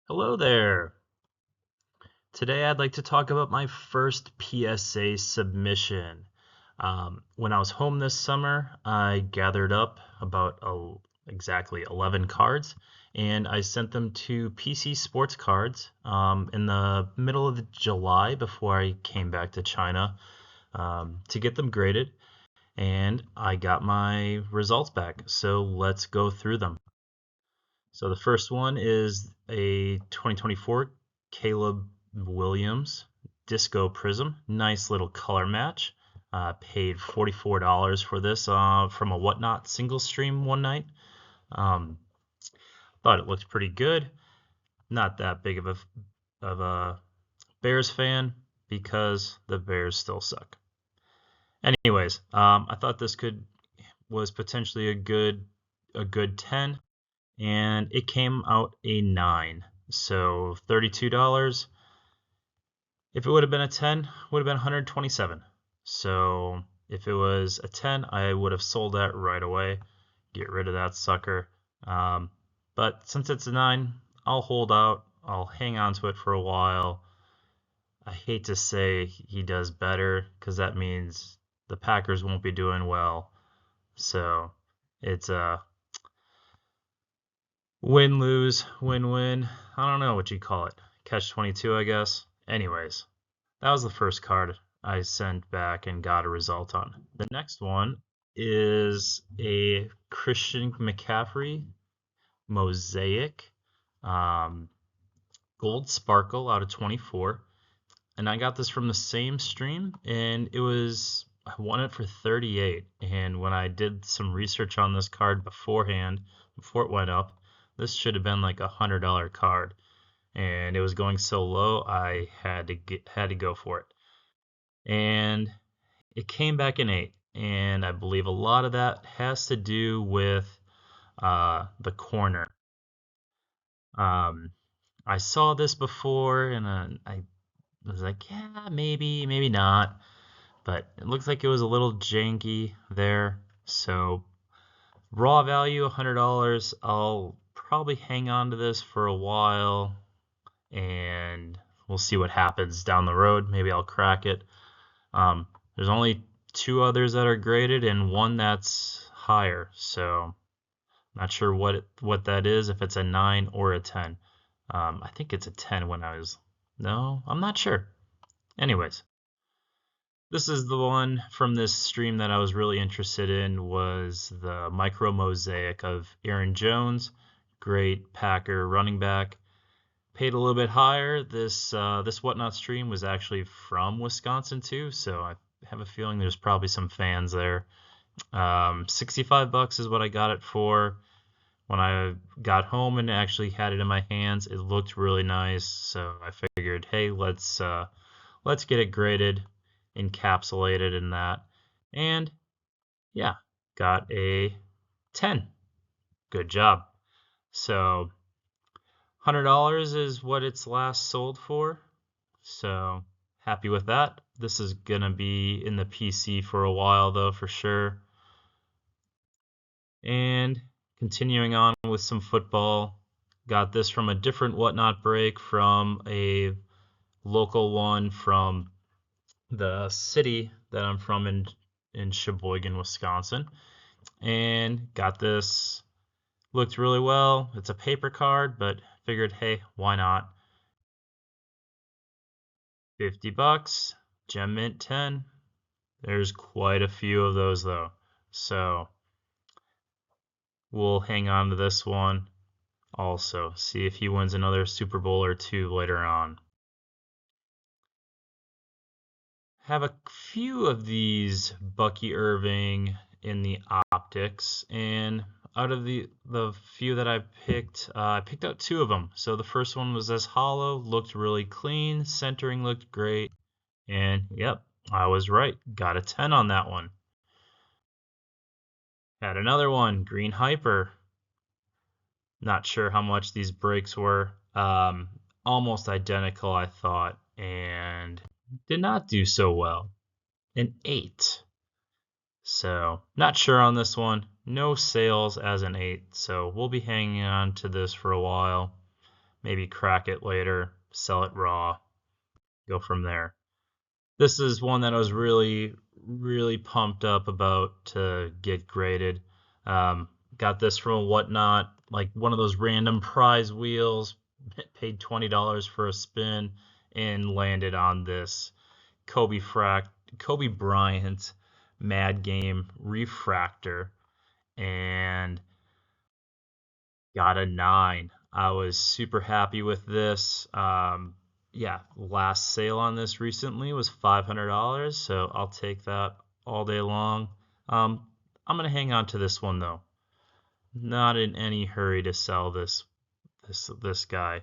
Hello there. Today I'd like to talk about my first PSA submission. When I was home this summer, I gathered up about exactly 11 cards and I sent them to PC Sportscards in the middle of July before I came back to China to get them graded, and I got my results back. So let's go through them. So the first one is a 2024 Caleb Williams Disco Prism. Nice little color match. Paid $44 for this from a Whatnot single stream one night. Um, Thought it looked pretty good. Not that big of a Bears fan because the Bears still suck. Anyways, I thought this was potentially a good 10, and it came out a 9. So $32. If it would have been a 10, it would have been 127. So if it was a 10, I would have sold that right away. Get rid of that sucker. But since it's a 9, I'll hold out. I'll hang on to it for a while. I hate to say he does better because that means the Packers won't be doing well. So it's a win, lose, win, win. I don't know what you call it. Catch 22, I guess. Anyways, that was the first card I sent back and got a result on. The next one is a Christian McCaffrey Mosaic Gold Sparkle out of 24. And I got this from the same stream, and I won it for 38. And when I did some research on this card beforehand, before it went up, this should have been like $100 card, and it was going so low I had to go for it. And it came back an 8, and I believe a lot of that has to do with the corner. I saw this before, and I was like, yeah, maybe not. But it looks like it was a little janky there. So raw value, $100. I'll probably hang on to this for a while, and we'll see what happens down the road. Maybe I'll crack it. There's only 2 others that are graded and one that's higher, so not sure what that is, if it's a 9 or a 10. I think it's a 10 no, I'm not sure. Anyways, this is the one from this stream that I was really interested in, was the micro mosaic of Aaron Jones, great Packer running back. Paid a little bit higher. This Whatnot stream was actually from Wisconsin too, so I have a feeling there's probably some fans there. $65 is what I got it for. When I got home and actually had it in my hands, it looked really nice, so I figured, hey, let's get it graded, encapsulated in that, and yeah, got a 10. Good job. So $100 is what it's last sold for, so happy with that. This is gonna be in the PC for a while though, for sure. And continuing on with some football, got this from a different Whatnot break, from a local one from the city that I'm from in Sheboygan, Wisconsin, and got this. Looked really well. It's a paper card, but figured, hey, why not? $50, Gem Mint 10. There's quite a few of those though, so we'll hang on to this one also. See if he wins another Super Bowl or 2 later on. Have a few of these Bucky Irving in the optics, and out of the few that I picked out 2 of them. So the first one was this hollow, looked really clean, centering looked great, and yep, I was right. Got a 10 on that one. Had another one, Green Hyper. Not sure how much these breaks were. Almost identical, I thought, and did not do so well. An 8. So not sure on this one. No sales as an 8, so we'll be hanging on to this for a while. maybe crack it later, sell it raw, go from there. This is one that I was really, really pumped up about to get graded. Um, got this from a Whatnot, like one of those random prize wheels, paid $20 for a spin, and landed on this Kobe Bryant Mad Game refractor and got a 9. I was super happy with this. Yeah, last sale on this recently was $500, so I'll take that all day long. I'm gonna hang on to this one though. Not in any hurry to sell this guy.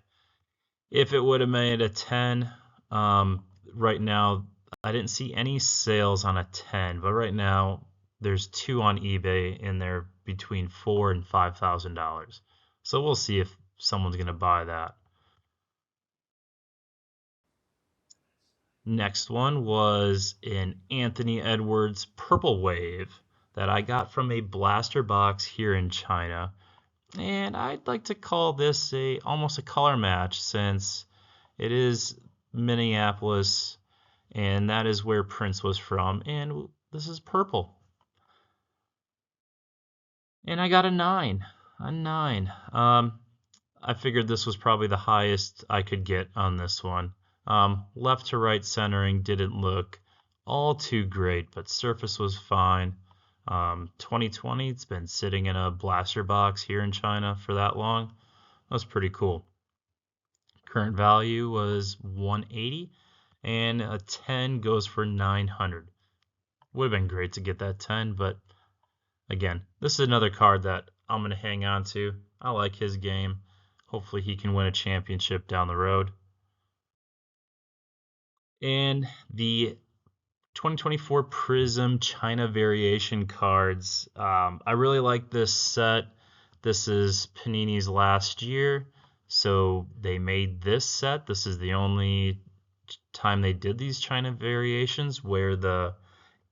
If it would have made a 10, right now I didn't see any sales on a 10, but right now there's two on eBay and they're between $4,000 and $5,000. So we'll see if someone's gonna buy that. Next one was an Anthony Edwards Purple Wave that I got from a blaster box here in China. And I'd like to call this almost a color match since it is Minneapolis and that is where Prince was from, and this is purple. And I got a 9. A 9. I figured this was probably the highest I could get on this one. Left to right centering didn't look all too great, but surface was fine. 2020, it's been sitting in a blaster box here in China for that long. That was pretty cool. Current value was 180, and a 10 goes for 900. Would have been great to get that 10, but again, this is another card that I'm going to hang on to. I like his game. Hopefully he can win a championship down the road. And the 2024 Prism China Variation cards. I really like this set. This is Panini's last year, so they made this set. This is the only time they did these China Variations where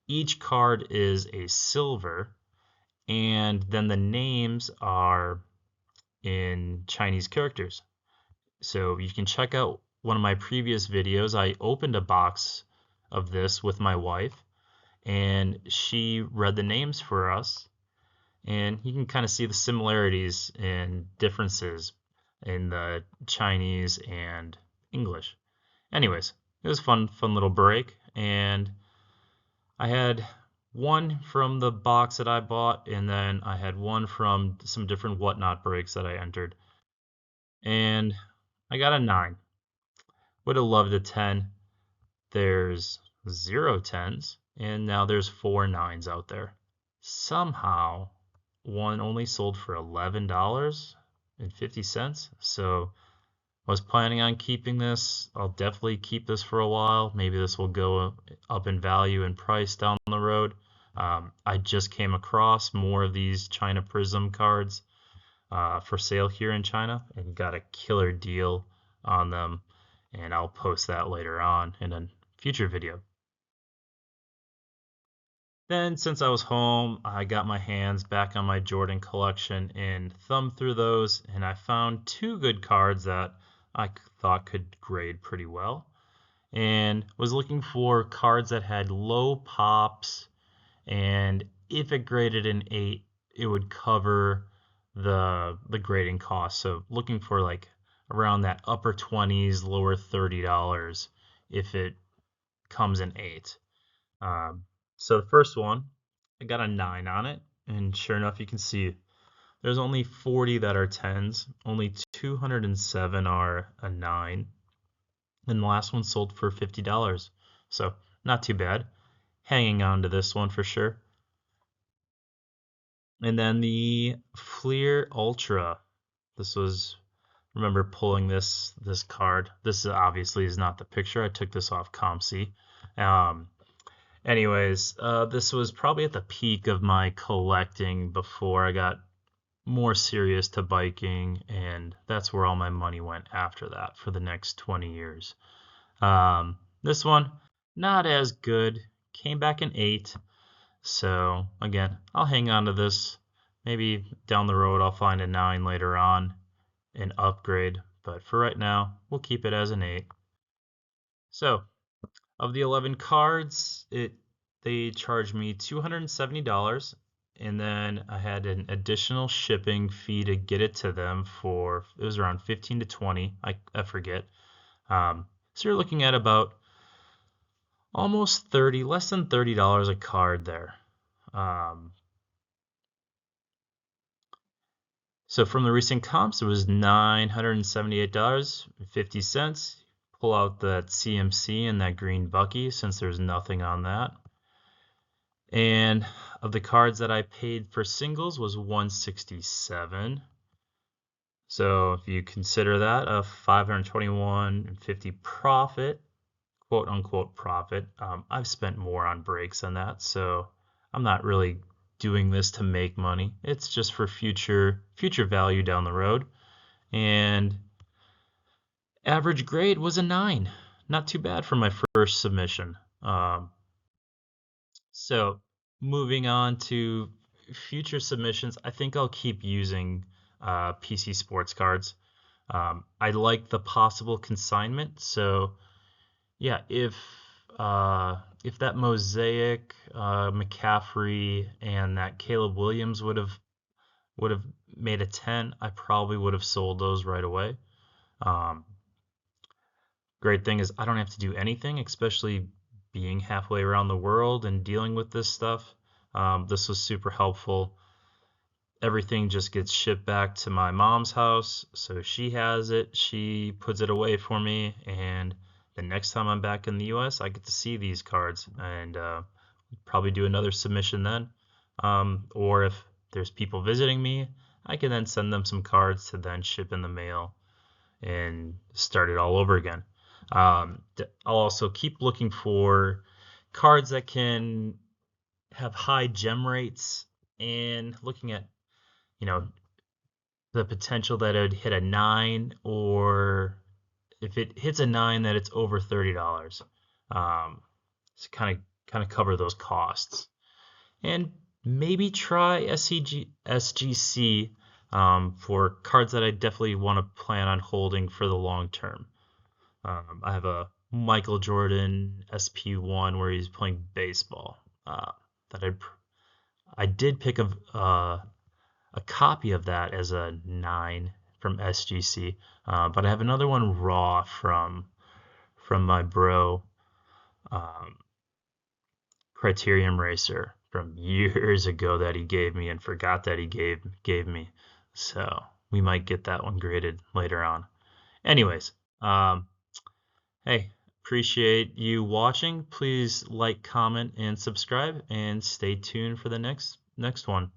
each card is a silver, and then the names are in Chinese characters. So you can check out one of my previous videos. I opened a box of this with my wife, and she read the names for us, and you can kind of see the similarities and differences in the Chinese and English. Anyways, it was fun little break, and I had one from the box that I bought, and then I had one from some different Whatnot breaks that I entered. And I got a 9. Would have loved a 10. There's 0 10s, and now there's 4 9s out there. Somehow, one only sold for $11.50. So I was planning on keeping this. I'll definitely keep this for a while. Maybe this will go up in value and price down the road. I just came across more of these China Prism cards for sale here in China and got a killer deal on them. And I'll post that later on in a future video. Then, since I was home, I got my hands back on my Jordan collection and thumbed through those, and I found 2 good cards that I thought could grade pretty well. And was looking for cards that had low pops, and if it graded an 8, it would cover the grading cost. So looking for like around that upper 20s, lower $30 if it comes in 8. So the first one, I got a 9 on it, and sure enough, you can see there's only 40 that are 10s, only 207 are a 9, and the last one sold for $50. So not too bad. Hanging on to this one for sure. And then the Fleer Ultra. This was, remember pulling this card. This obviously is not the picture. I took this off ComC. Anyways, this was probably at the peak of my collecting before I got more serious to biking, and that's where all my money went after that for the next 20 years. This one, not as good. Came back in 8. So again, I'll hang on to this. Maybe down the road I'll find a 9 later on and upgrade. but for right now, we'll keep it as an 8. So, of the 11 cards, they charged me $270, and then I had an additional shipping fee to get it to them for, it was around 15 to 20, I forget. So you're looking at about almost 30, less than $30 a card there. So from the recent comps, it was $978.50. Pull out that CMC and that green Bucky since there's nothing on that. And of the cards that I paid for singles was $167. So if you consider that a $521.50 profit, quote unquote profit, I've spent more on breaks than that, so I'm not really doing this to make money. It's just for future value down the road. And average grade was a 9. Not too bad for my first submission. So moving on to future submissions, I think I'll keep using PC Sports Cards. I like the possible consignment. So yeah, if that Mosaic, McCaffrey, and that Caleb Williams would have made a 10, I probably would have sold those right away. Great thing is I don't have to do anything, especially being halfway around the world and dealing with this stuff. This was super helpful. Everything just gets shipped back to my mom's house, so she has it. She puts it away for me, and the next time I'm back in the US, I get to see these cards and probably do another submission then. Or if there's people visiting me, I can then send them some cards to then ship in the mail and start it all over again. I'll also keep looking for cards that can have high gem rates and looking at, the potential that it would hit a 9, or if it hits a 9 that it's over $30. To kind of cover those costs. And maybe try SGC for cards that I definitely want to plan on holding for the long term. I have a Michael Jordan SP1 where he's playing baseball that I did pick a copy of that as a 9 from SGC, but I have another one raw from my bro Criterion Racer from years ago that he gave me and forgot that he gave me. So we might get that one graded later on. Anyways, hey, appreciate you watching. Please like, comment, and subscribe, and stay tuned for the next one.